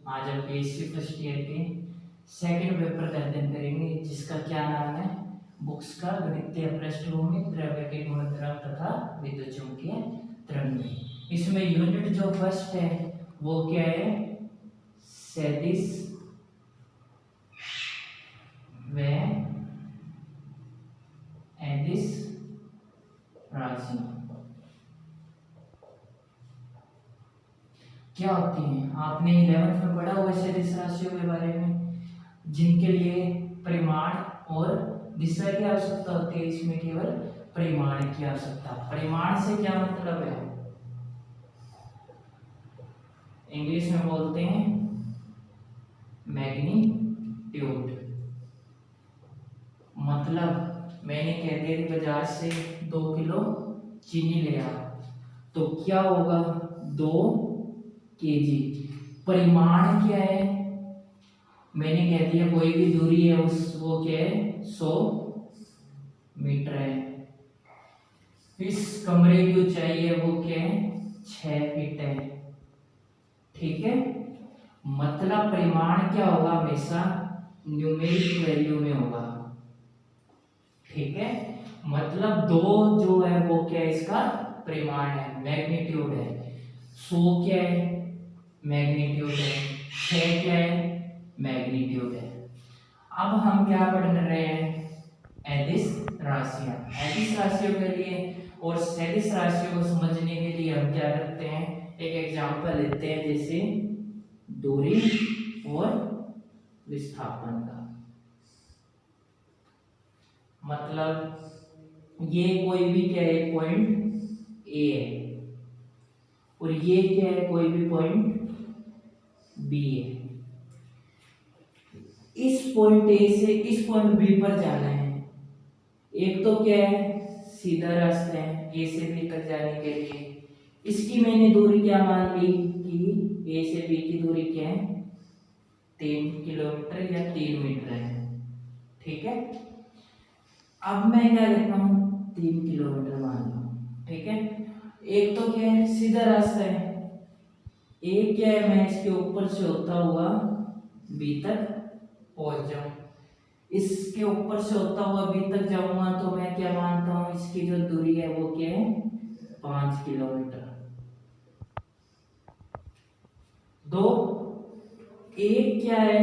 आज हम PhD first year के सेकंड पेपर का अध्ययन करेंगे, जिसका क्या नाम है, बुक्स का गणितीय पृष्ठभूमि, द्रव्य के गुणधर्म तथा विद्युत चुंबकीय तरंगें। इसमें यूनिट जो फर्स्ट है वो क्या है, सदिश व अदिश राशि क्या होती हैं। आपने 11th में पढ़ा हुआ सदिश राशियों के बारे में, जिनके लिए परिमाण और दिशा की आवश्यकता होती है। इसमें केवल परिमाण की आवश्यकता। परिमाण से क्या मतलब है, इंग्लिश में बोलते हैं मैग्नीट्यूड। मतलब मैंने कह दिया कि बाजार से 2 किलो चीनी ले आ, तो क्या होगा, 2 केजी। परिमाण क्या है, मैंने कह दिया कोई भी दूरी है उस वो क्या है, 100 मीटर है। इस कमरे की ऊंचाई है वो क्या है, 6 फीट है। ठीक है, मतलब परिमाण क्या होगा, हमेशा न्यूमेरिक वैल्यू में होगा। ठीक है, मतलब 2 जो है वो क्या है, इसका परिमाण है, मैग्नीट्यूड है। 100 क्या है, मैग्नीट्यूड है। 6 क्या है, मैग्नीट्यूड है। अब हम क्या पढ़ रहे हैं, अदिश राशियां। अदिश राशियों के लिए और सदिश राशियों को समझने के लिए हम क्या करते हैं, एक एग्जांपल लेते हैं, जैसे दूरी और विस्थापन का। मतलब ये कोई भी क्या है, पॉइंट ए है, और ये क्या है, कोई भी पॉइंट बी है। इस पॉइंट ए से इस पॉइंट बी पर जाना है। एक तो क्या है, सीधा रास्ता है ए से बी तक जाने के लिए। इसकी मैंने दूरी क्या मान ली कि ए से बी की दूरी क्या है, 3 किलोमीटर या 3 मीटर है। ठीक है, अब मैं क्या करता हूँ, 3 किलोमीटर मान लो। ठीक है, एक तो क्या है, सीधा रास्ता है। एक क्या है, मैं इसके ऊपर से होता हुआ बी तक पहुंच जाऊं। इसके ऊपर से होता हुआ बी तक जाऊंगा तो मैं क्या मानता हूं, इसकी जो दूरी है वो क्या है, 5 किलोमीटर। दो, एक क्या है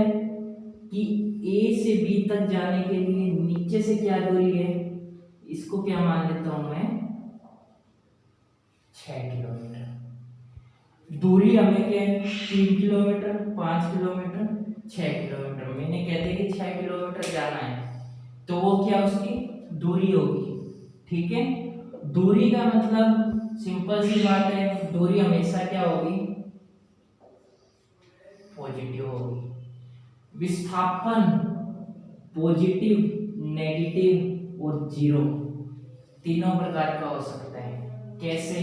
कि ए से बी तक जाने के लिए नीचे से क्या दूरी है, इसको क्या मान लेता हूं मैं, 6 किलोमीटर। दूरी हमें क्या है, 3 किलोमीटर, 5 किलोमीटर, 6 किलोमीटर। मैंने कह दिया कि 6 किलोमीटर जाना है, तो वो क्या उसकी दूरी होगी। ठीक है, दूरी का मतलब सिंपल सी बात है, दूरी हमेशा क्या होगी, पॉजिटिव होगी। विस्थापन पॉजिटिव, नेगेटिव और जीरो तीनों प्रकार का हो सकता है। कैसे,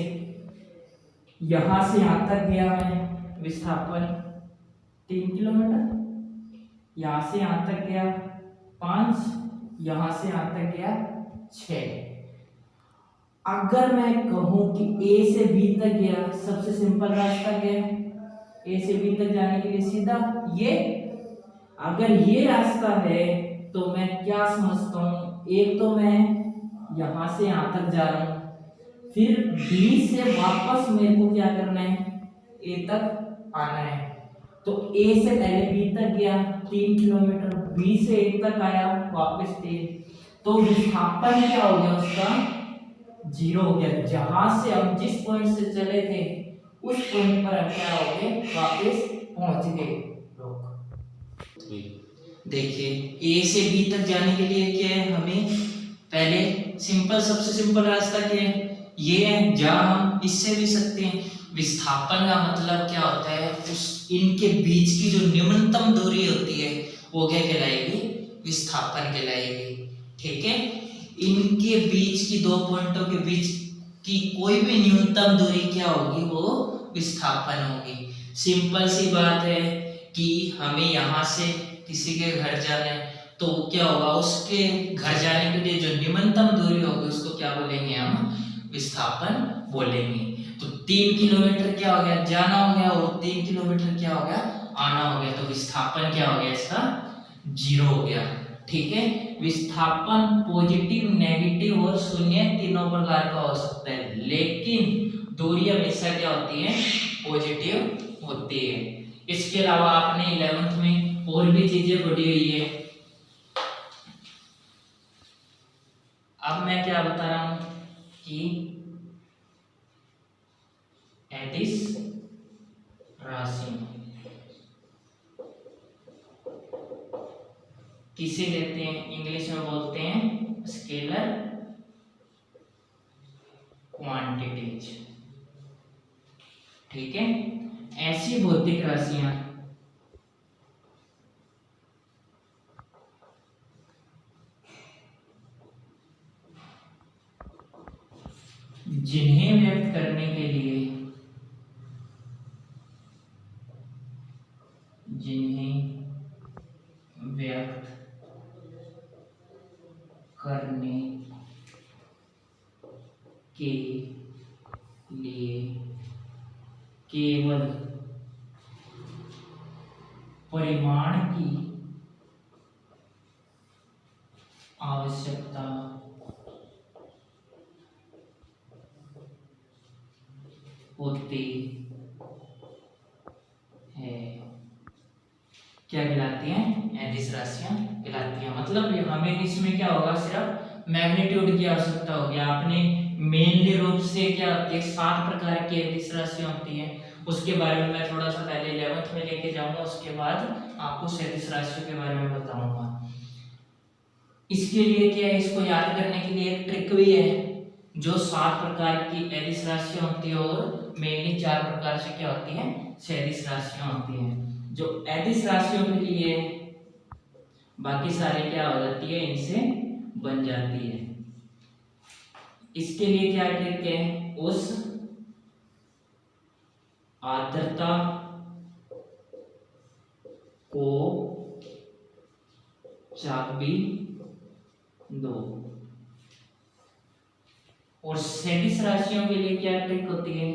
यहां से यहां तक गया मैं, विस्थापन 3 किलोमीटर, यहां से यहां तक गया 5, यहां से यहां तक गया 6। अगर मैं कहूं कि ए से बी तक गया, सबसे सिंपल रास्ता क्या है, ए से बी तक जाने के लिए सीधा ये। अगर ये रास्ता है तो मैं क्या समझता हूं, एक तो मैं यहां से यहां तक जा रहा हूं, फिर बी से वापस मेरे को क्या करना है, ए तक आना है। तो ए से पहले बी तक गया 3 किलोमीटर, बी से ए तक आया वापस 3, तो विस्थापन क्या हो गया उसका, 0 हो गया। जहां से हम जिस पॉइंट से चले थे उस पॉइंट पर हम क्या हो गए, वापस पहुंच गए। देखिए, ए से बी तक जाने के लिए क्या है, हमें पहले सिंपल, सबसे सिंपल रास्ता क्या है, ये है, जहां हम इससे भी सकते हैं। विस्थापन का मतलब क्या होता है, उस इनके बीच की जो न्यूनतम दूरी होती है वो क्या कहलाएगी, विस्थापन कहलाएगी। ठीक है, इनके बीच की 2 पॉइंटों के बीच की कोई भी न्यूनतम दूरी क्या होगी, वो विस्थापन होगी। सिंपल सी बात है कि हमें यहाँ से किसी के घर जाना है तो क्या होगा, उसके घर जाने के लिए जो न्यूनतम दूरी होगी उसको क्या बोलेंगे, हम विस्थापन बोलेंगे। तो 3 किलोमीटर क्या हो गया, जाना हो गया, और 3 किलोमीटर क्या हो गया, आना हो गया, तो विस्थापन क्या हो गया इसका 0 हो गया। ठीक है, विस्थापन पॉजिटिव, नेगेटिव और शून्य तीनों प्रकार का हो सकता है, लेकिन दूरी हमेशा क्या होती है पॉजिटिव होती है। इसके अलावा आपने 11th में और भी चीजें पढ़ी हुई है। अब मैं क्या बता रहा हूं कि एडिस राशि किसे कहते हैं, इंग्लिश में बोलते हैं स्केलर क्वांटिटीज। ठीक है, ऐसी भौतिक राशियां जिन्हें व्यक्त करने के लिए केवल परिमाण की आवश्यकता होती है, क्या कहलाती हैं, एडिस राशियां कहलाती हैं। मतलब हमें इसमें क्या होगा, सिर्फ मैग्नीट्यूड की आवश्यकता होगी। आपने मेनली रूप से क्या होती है 7 प्रकार की एडिस राशियां होती हैं, उसके बारे में मैं थोड़ा सा पहले 11th में लेके जाऊंगा, उसके बाद आपको सदिश राशियों के बारे में बताऊंगा। इसके लिए क्या है, इसको याद करने के लिए एक ट्रिक भी है, जो 7 प्रकार की एडिस राशियां होती है और मेनली 4 प्रकार से क्या होती है सदिश राशियां होती हैं। जो एडिस राशियों के लिए बाकी सारे क्या हो जाती है, इनसे बन जाती है। इसके लिए क्या ट्रिक है, उस आर्द्रता को चाबी दो। और सदिश राशियों के लिए क्या ट्रिक होती है,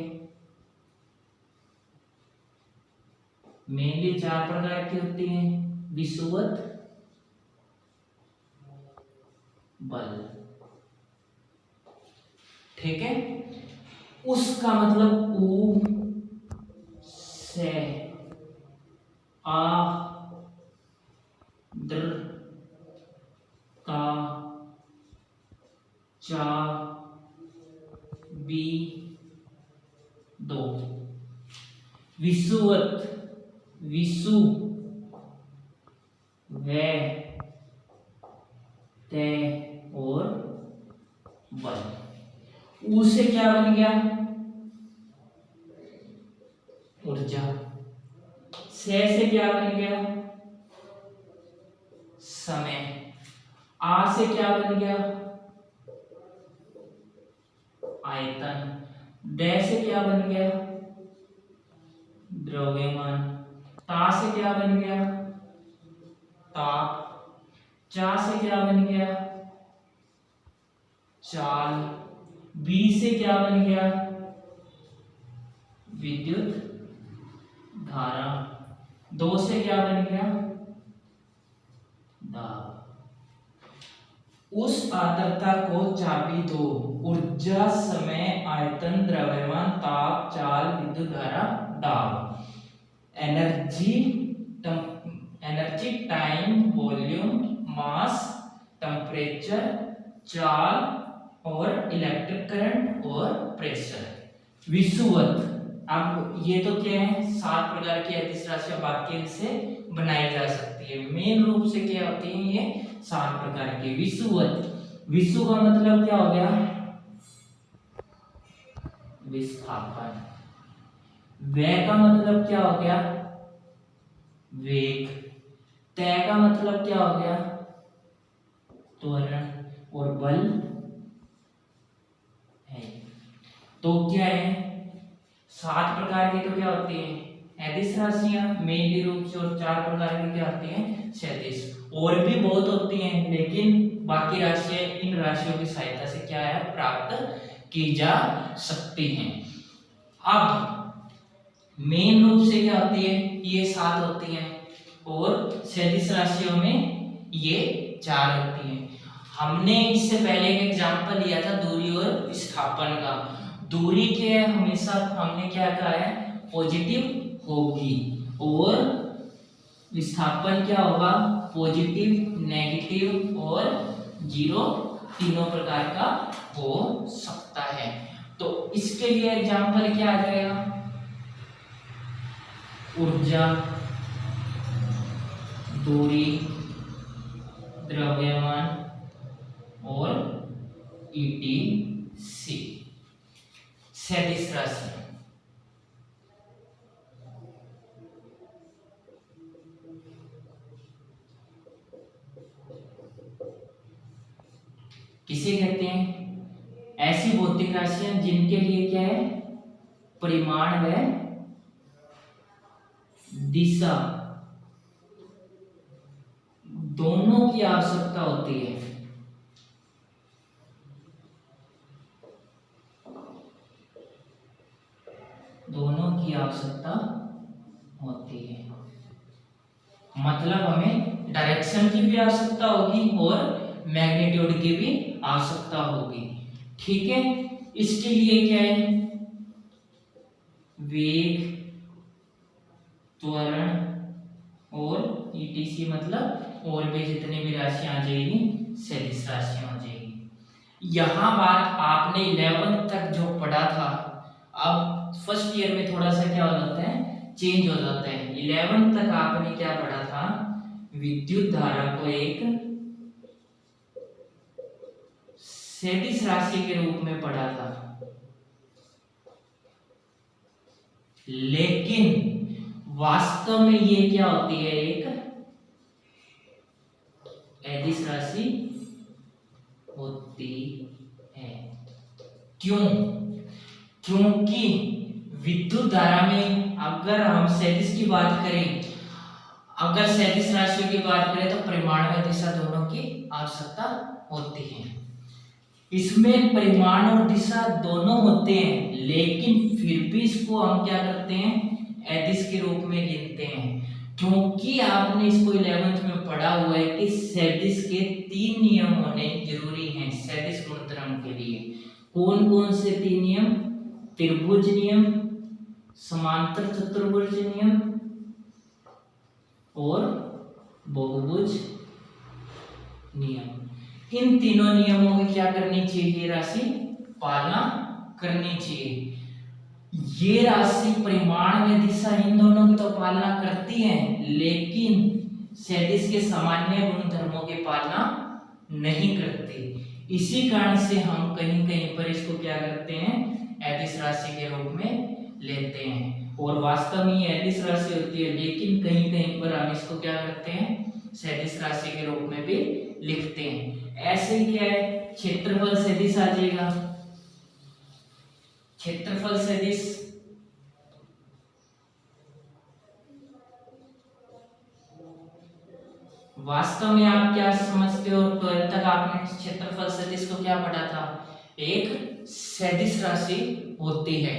मेनली 4 प्रकार की होती हैं, विषुवत बल। ठीक है, उसका मतलब ऊ से आ द्र का चा बी दो। विषुवत, विषु व ते और बल। ऊ से क्या बन गया, ऊर्जा। से क्या बन गया, समय। आ से क्या बन गया, आयतन। ड से क्या बन गया, द्रव्यमान। ता से क्या बन गया, ताप। चा से क्या बन गया, चाल। बी से क्या बन गया, विद्युत धारा। 2 से क्या बन गया, दाब। उस आर्द्रता को चाबी दो, ऊर्जा, समय, आयतन, द्रव्यमान, ताप, चाल, विद्युत धारा, दाब। एनर्जी, एनर्जी, टाइम, वॉल्यूम, मास, टेम्परेचर, चाल और इलेक्ट्रिक करंट और प्रेशर। विषुवत, अब ये तो क्या है 7 प्रकार की एडिस राशियां बाकी इनसे बनाई जा सकती है। मेन रूप से क्या होती है ये 7 प्रकार की। विषुवत, विषु का मतलब क्या हो गया, विस्थापन। वे का मतलब क्या हो गया, वेग। तय का मतलब क्या हो गया, त्वरण। और बल है। तो क्या है 7 प्रकार की तो क्या होती है एडिस राशियां मेनली रूप से, और 4 प्रकार की क्या होती हैं सदिश। और भी बहुत होती हैं, लेकिन बाकी राशियां इन राशियों की सहायता से क्या है प्राप्त की जा सकती हैं। अब मेन रूप से क्या होती है, ये 7 होती हैं और सदिश राशियों में ये 4 होती हैं। हमने इससे पहले एक एग्जांपल लिया था दूरी और विस्थापन का। दूरी के हमेशा हमने क्या कहा है, पॉजिटिव होगी, और विस्थापन क्या होगा, पॉजिटिव, नेगेटिव और जीरो, तीनों प्रकार का हो सकता है। तो इसके लिए एग्जांपल क्या आ जाएगा, ऊर्जा, दूरी, द्रव्यमान और ईटीसी, सदिश राशि। किसे कहते हैं, ऐसी भौतिक राशियां जिनके लिए क्या है, परिमाण व दिशा दोनों की आवश्यकता होती है। दोनों की आवश्यकता होती है, मतलब हमें डायरेक्शन की भी आवश्यकता होगी और मैग्नीट्यूड की भी आवश्यकता होगी। ठीक है, इसके लिए क्या है, वेग, त्वरण और ईटीसी, मतलब और भी जितनी भी राशियां आ जाएगी सदिश राशियां हो जाएगी। यहां बात आपने 11th तक जो पढ़ा था, अब फर्स्ट ईयर में थोड़ा सा क्या हो जाता है, चेंज हो जाता है। 11th तक आपने क्या पढ़ा था, विद्युत धारा को एक सदिश राशि के रूप में पढ़ा था, लेकिन वास्तव में ये क्या होती है, एक अदिश राशि होती है। क्यों, क्योंकि विद्युत धारा में अगर हम सदिश की बात करें, अगर सदिश राशियों की बात करें तो परिमाण व दिशा दोनों की आवश्यकता होती है। इसमें परिमाण और दिशा दोनों होते हैं, लेकिन फिर भी इसको हम क्या करते हैं, अदिश के रूप में गिनते हैं, क्योंकि आपने इसको 11th में पढ़ा हुआ है कि सदिश के 3 नियम होने जरूरी हैं सदिश गुणधर्म के लिए। कौन कौन से 3 नियम, त्रिभुज नियम, समांतर चतुर्भुज नियम और बहुभुज नियम। इन तीनों नियमों की क्या करनी चाहिए, राशि पालना करनी चाहिए। ये राशि परिमाण में दिशा इन दोनों की तो पालना करती है, लेकिन सदिश के सामान्य गुणधर्मों की पालना नहीं करती। इसी कारण से हम कहीं कहीं पर इसको क्या करते हैं, अदिश राशि के रूप में लेते हैं, और वास्तव में ये अदिश राशि होती है, लेकिन कहीं कहीं पर हम इसको क्या करते हैं, सदिश राशि के रूप में भी लिखते हैं। ऐसे क्या है, क्षेत्रफल सदिश आ जाएगा, क्षेत्रफल सदिश, वास्तव में आप क्या समझते हो, 12th तक आपने क्षेत्रफल सदिश को क्या पढ़ा था, एक सदिश राशि होती है,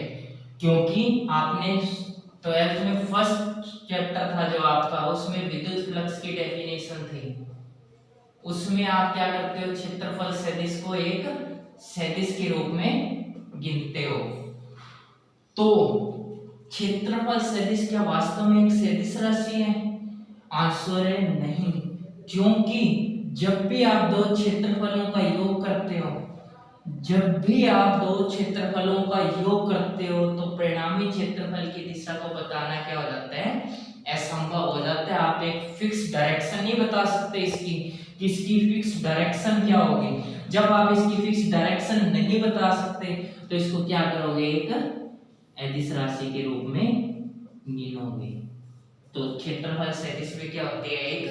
क्योंकि आपने 12th में फर्स्ट चैप्टर था जो आपका, उसमें विद्युत फ्लक्स की डेफिनेशन थी, उसमें आप क्या करते हो, क्षेत्रफल सदिश को एक सदिश के रूप में गिनते हो। तो क्षेत्रफल सदिश क्या वास्तव में एक सदिश राशि है? आंसर है नहीं, क्योंकि जब भी आप दो क्षेत्रफलों का योग करते हो, जब भी आप दो क्षेत्रफलों का योग करते हो, तो परिणामी क्षेत्रफल की दिशा को बताना क्या हो जाता है, असंभव हो जाता है। आप एक फिक्स डायरेक्शन नहीं बता सकते इसकी, इसकी फिक्स डायरेक्शन क्या होगी। जब आप इसकी फिक्स डायरेक्शन नहीं बता सकते तो इसको क्या करोगे, एक अदिश राशि के रूप में गिनोगे। तो क्षेत्रफल सदिश में क्या होती है, एक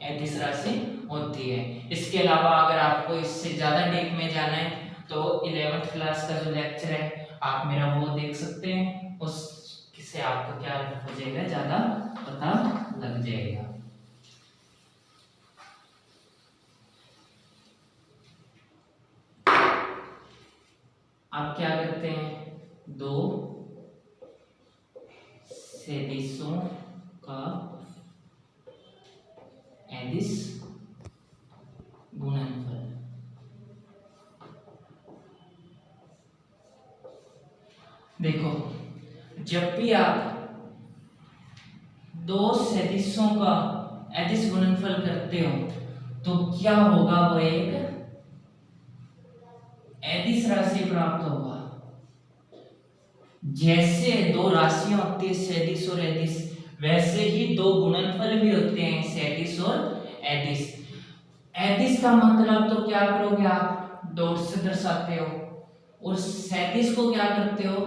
अदिश राशि होती है। इसके अलावा अगर आपको इससे ज्यादा डीप में जाना है तो 11th क्लास का जो लेक्चर है आप मेरा वो देख सकते हैं, उससे आपको क्या हो जाएगा, ज्यादा पता लग जाएगा। आप क्या करते हैं, दो सदिशों का एडिस गुणनफल। देखो, जब भी आप दो सदिशों का एडिस गुणनफल करते हो तो क्या होगा, वो एक एडिस राशि प्राप्त होगा। जैसे दो राशियां होती है सदिश और एडिस, वैसे ही दो गुणनफल भी होते हैं सदिश और एडिस। एडिस का मतलब तो क्या करोगे आप, डॉट से दर्शाते हो, और सदिश को क्या करते हो,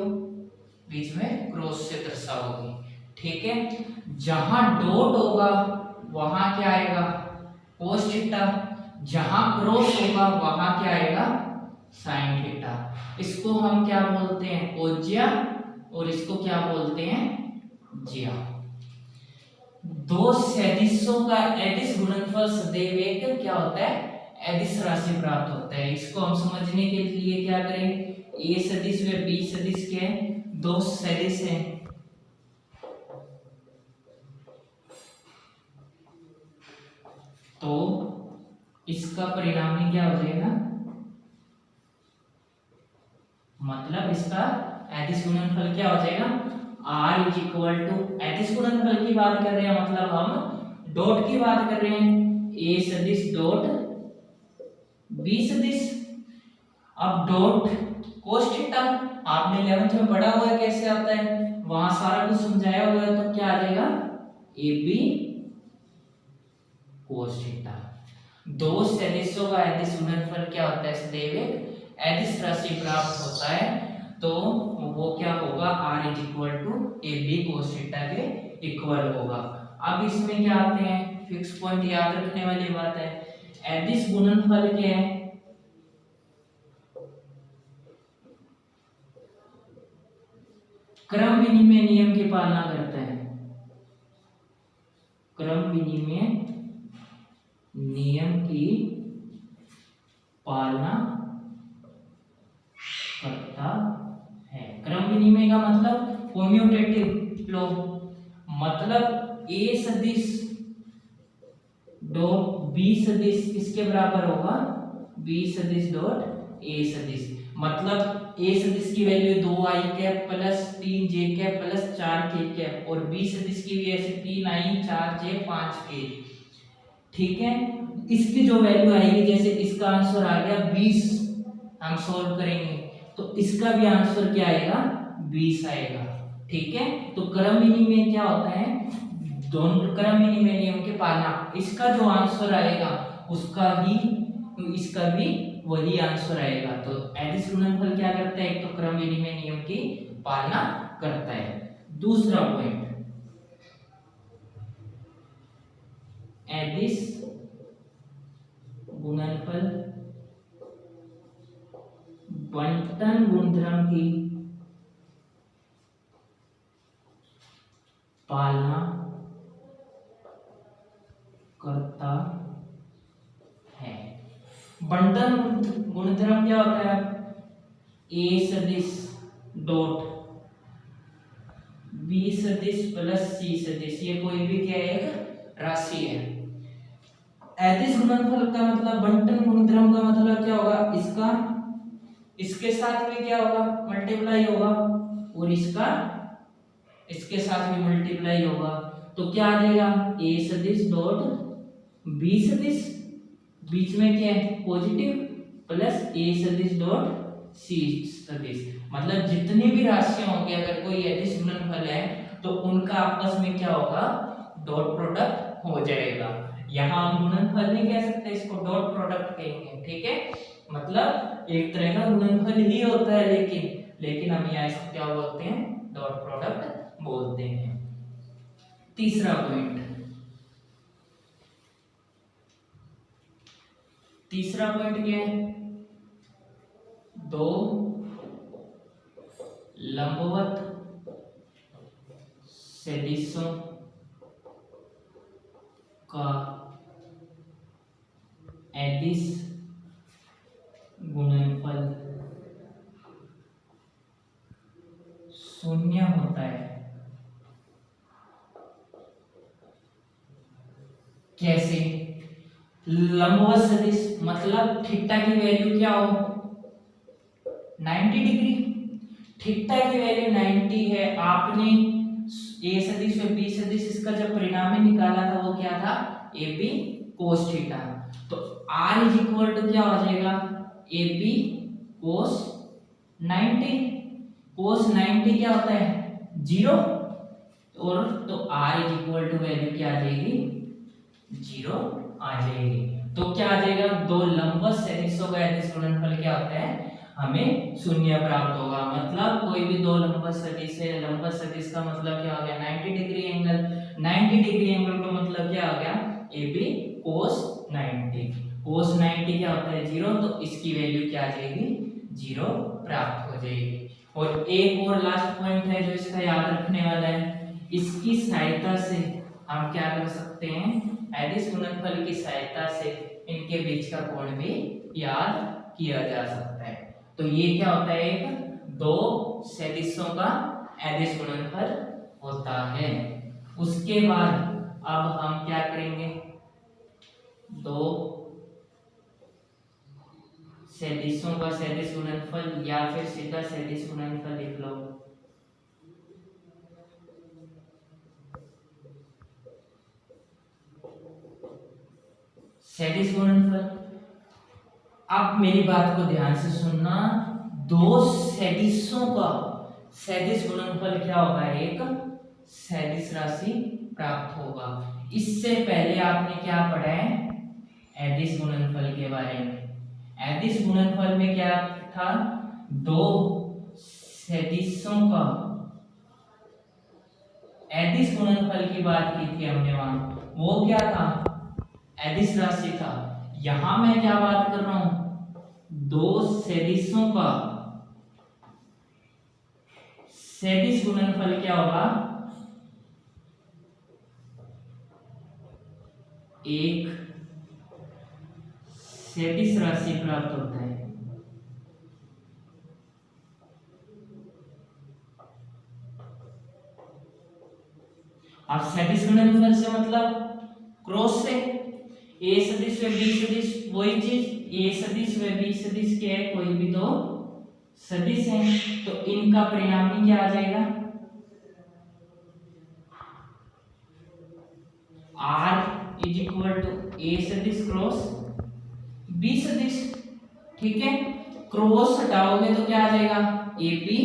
बीच में क्रॉस से दर्शाओगे। ठीक है, जहां डॉट होगा वहां क्या आएगा, कोस थीटा, जहां क्रॉस होगा वहां क्या आएगा, साइन थीटा। इसको हम क्या बोलते हैं, कोज्या, और इसको क्या बोलते हैं, ज्या। दो सदिशों का एडिस गुणनफल सदैव एक क्या होता है, एडिस राशि प्राप्त होता है। इसको हम समझने के लिए क्या करें, ए सदिश व बी सदिश के दो सदिश हैं, तो इसका परिणामी क्या हो जाएगा, मतलब इसका एडिस गुणनफल क्या हो जाएगा, R इज इक्वल टू, एडिस गुणनफल की बात कर रहे हैं, मतलब हम डॉट की बात कर रहे हैं, ए सदिश डॉट बी सदिश। अब डॉट कोस थीटा आपने 11th में पढ़ा हुआ है कैसे आता है, वहां सारा कुछ समझाया हुआ है, तो क्या आ जाएगा, ए बी कोस थीटा। दो सदिशों का एडिस गुणनफल क्या होता है, सदैव एक एडिस राशि प्राप्त होता है, तो वो क्या होगा, R is equal to A B cos theta के इक्वल होगा। अब इसमें क्या आते हैं, फिक्स पॉइंट याद रखने वाली बात है, एडिस गुणनफल क्या है, क्रम विनिमय नियम की पालना करता है, क्रम विनिमय नियम की पालना करता है। क्रम विनिमय का मतलब कम्यूटेटिव लॉ, मतलब ए सदिश डॉट बी सदिश किसके बराबर होगा, बी सदिश डॉट ए सदिश। मतलब ए सदिश की value 2i cap plus 3j cap plus 4k cap, और बी सदिश की भी ऐसे 3i 4j 5k। ठीक है, इसकी जो वैल्यू आएगी, जैसे इसका आंसर आ गया 20, हम सॉल्व करेंगे तो इसका भी आंसर क्या आएगा, 20 आएगा। ठीक है, तो क्रम विनिमय क्या होता है, दोनों क्रम विनिमय नियम के पालना, इसका जो आंसर आएगा उसका ही इसका भी वही आंसर आएगा। तो एडिस गुणनफल क्या करता है, एक तो क्रम विनिमय नियम की पालना करता है। दूसरा पॉइंट, एडिस गुणनफल बंटन गुणधर्म की पालना करता है। बंटन गुणधर्म क्या होता है, ए सदिश डॉट बी सदिश प्लस सी सदिश, ये कोई भी क्या है, एक राशि है। एडिस गुणनफल का मतलब, बंटन गुणधर्म का मतलब क्या होगा, इसका इसके साथ भी क्या होगा, मल्टीप्लाई होगा, और इसका इसके साथ भी मल्टीप्लाई होगा, तो क्या आ जाएगा, ए सदिश डॉट बी सदिश, बीच में क्या है पॉजिटिव, प्लस ए सदिश डॉट सी सदिश। मतलब जितनी भी राशियां होंगी, अगर कोई एडिस गुणनफल है तो उनका आपस में क्या होगा, डॉट प्रोडक्ट हो जाएगा। यहाँ हम गुणनफल नहीं कह सकते, इसको डॉट प्रोडक्ट कहेंगे। ठीक है, मतलब एक तरह का गुणनफल ही होता है, लेकिन हम यहाँ इसको क्या बोलते हैं, डॉट प्रोडक्ट बोलते हैं। तीसरा पॉइंट, तीसरा पॉइंट क्या है, दो लंबवत सदिशों का एडिस गुणनफल शून्य होता है। कैसे? लंबवत सदिश मतलब थीटा की वैल्यू क्या हो 90 डिग्री। थीटा की वैल्यू 90 है। आपने ए सदिश और बी सदिश इसका जब परिणामी निकाला था वो क्या था ए बी कोस थीटा। तो आर इज इक्वल टू क्या हो जाएगा ए बी कोस 90। कोस 90 क्या होता है 0 और तो R is equal to value क्या आ जाएगी 0 आ जाएगी। तो क्या आ जाएगा दो लंबवत सदिशों का अदिश गुणनफल क्या होता है हमें शून्य प्राप्त होगा। मतलब कोई भी दो लंबवत सदिश है, लंबवत सदिश का मतलब क्या हो गया 90 डिग्री एंगल। 90 डिग्री एंगल का मतलब क्या हो गया ए बी कोस 90। कोस 90 क्या होता है 0, तो इसकी वैल्यू क्या आ जाएगी 0 प्राप्त हो जाएगी। और एक और लास्ट पॉइंट है जो इसका याद रखने वाला है। इसकी सहायता से हम क्या कर सकते हैं अदिश गुणनफल की सहायता से इनके बीच का कोण भी याद किया जा सकता है। तो ये क्या होता है एक दो सदिशों का अदिश गुणनफल होता है। उसके बाद अब हम क्या करेंगे दो सदिशों का सदिश गुणनफल या फिर सीधा सदिश गुणनफल लिख लो। सदिश गुणनफल। अब मेरी बात को ध्यान से सुनना। दो सदिशों का सदिश गुणनफल क्या होगा एक सदिश राशि प्राप्त होगा। इससे पहले आपने क्या पढ़ा है अदिश गुणनफल के बारे में। अदिश गुणनफल में क्या था दो सदिशों का अदिश गुणनफल की बात की थी हमने वहां। वो क्या था अदिश राशि था। यहां मैं क्या बात कर रहा हूं दो सदिशों का सदिश गुणनफल क्या होगा एक सदिश राशि प्राप्त होता है। अब सदिश गुणनफल से मतलब क्रॉस से ए सदिश व बी सदिश वही चीज ए सदिश व बी सदिश क्या है कोई भी दो सदिश हैं तो इनका परिणामी क्या आ जाएगा आर इज इक्वल टू ए सदिश क्रॉस बी सदिश। ठीक है क्रॉस हटाओगे तो क्या आ जाएगा A B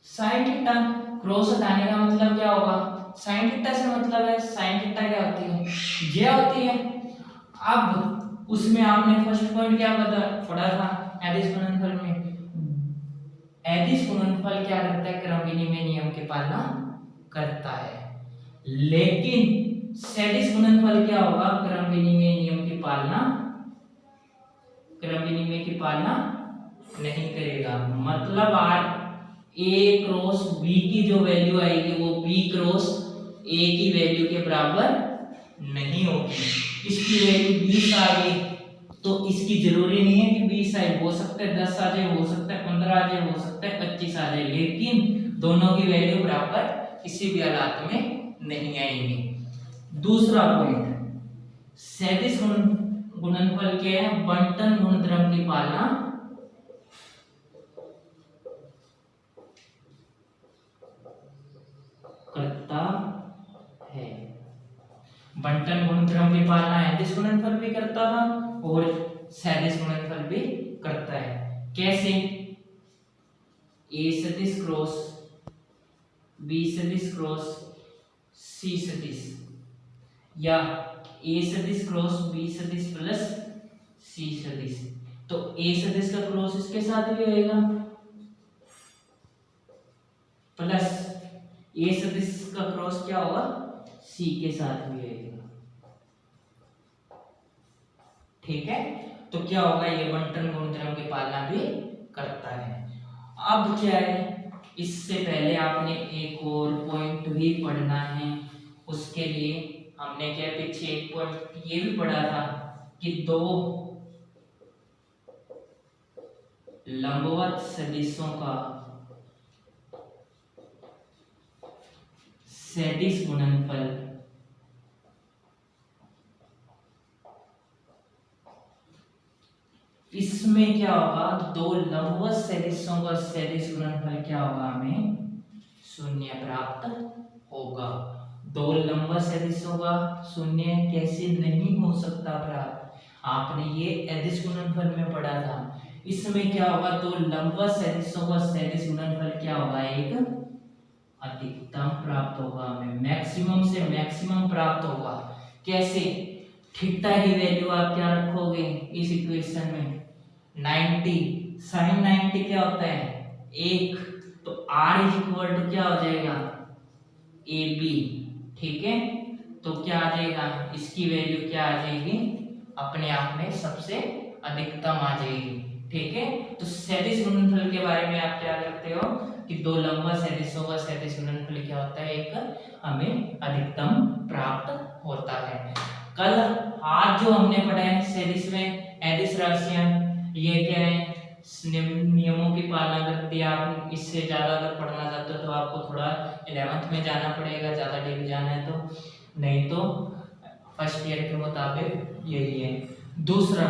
sine theta. Cross हटाने का मतलब क्या होगा साइन थीटा से मतलब है साइन थीटा क्या होती है जे होती है। अब उसमें आपने फर्स्ट पॉइंट क्या पढ़ा था अदिश गुणनफल में। अदिश गुणनफल क्या करता है क्रम विनिमय नियम की पालना करता है। लेकिन सदिश गुणनफल क्या होगा क्रम विनिमय नियम की पालना नहीं करेगा। मतलब आर ए क्रॉस बी की जो वैल्यू आएगी वो बी क्रॉस ए की वैल्यू के बराबर नहीं होगी। इसकी वैल्यू 20 आ गई तो इसकी जरूरी नहीं है कि 20 आए, हो सकता है 10 आ जाए, हो सकता है 15 आ जाए, हो सकता है 25 आ जाए, लेकिन दोनों की वैल्यू बराबर किसी भी हालात में नहीं आएंगी। दूसरा पॉइंट सदिश गुणनफल के बंटन गुणधर्म की पालना करता है। बंटन गुणधर्म की पालना अदिश गुणनफल भी करता था और सदिश गुणनफल भी करता है। कैसे ए सदिश क्रॉस बी सदिश क्रॉस सी सदिश या ए सदिश क्रॉस बी सदिश प्लस सी सदिश। तो ए सदिश का क्रॉस इसके साथ भी होएगा प्लस ए सदिश का क्रॉस क्या होगा सी के साथ भी होएगा। ठीक है तो क्या होगा ये बंटन गुणधर्म की पालना भी करता है। अब क्या है इससे पहले आपने एक और पॉइंट भी पढ़ना है। उसके लिए हमने क्या पीछे एक पॉइंट ये भी पढ़ा था कि दो लंबवत सदिशों का सदिश गुणनफल इसमें क्या होगा, दो लंबवत सदिशों का सदिश गुणनफल क्या होगा, हमें शून्य प्राप्त होगा। दो लंबवत सदिशों का शून्य कैसे नहीं हो सकता प्राप्त, आपने ये अदिश गुणनफल में पढ़ा था। इसमें क्या होगा, दो लंबवत सदिशों का सदिश गुणनफल क्या होगा, एक अधिकतम प्राप्त होगा, हमें मैक्सिमम से मैक्सिमम प्राप्त होगा। कैसे, थीटा की वैल्यू आप क्या रखोगे इस इक्वेशन में, 90, साइन 90 क्या होता है, एक, तो r इज इक्वल टू क्या हो जाएगा, ए बी, ठीक है। तो क्या आ जाएगा, इसकी वैल्यू क्या आ जाएगी, अपने आप में सबसे अधिकतम आ जाएगी, ठीक है। तो सदिश गुणनफल के बारे में आप क्या करते हो कि दो लंबवत सदिशों का सदिश गुणनफल क्या होता है, एक हमें अधिकतम प्राप्त होता है। कल आज जो हमने पढ़ा है सदिश में अदिश राशियां, ये क्या है, नियमों की पालना करती है। आप इससे ज्यादा अगर पढ़ना चाहते हो तो आपको थोड़ा 11th में जाना पड़ेगा, ज्यादा डीप जाना है तो, नहीं तो फर्स्ट ईयर के मुताबिक यही है। दूसरा,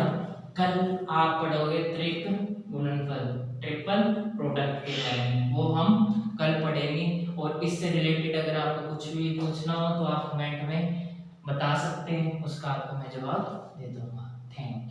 कल आप पढ़ोगे त्रिक गुणनफल, ट्रिपल प्रोडक्ट के बारे में, वो हम कल पढ़ेंगे। और इससे रिलेटेड अगर आपको कुछ भी पूछना हो तो आप कमेंट में बता सकते हैं, उसका आपको मैं जवाब दे दूंगा। Thank you.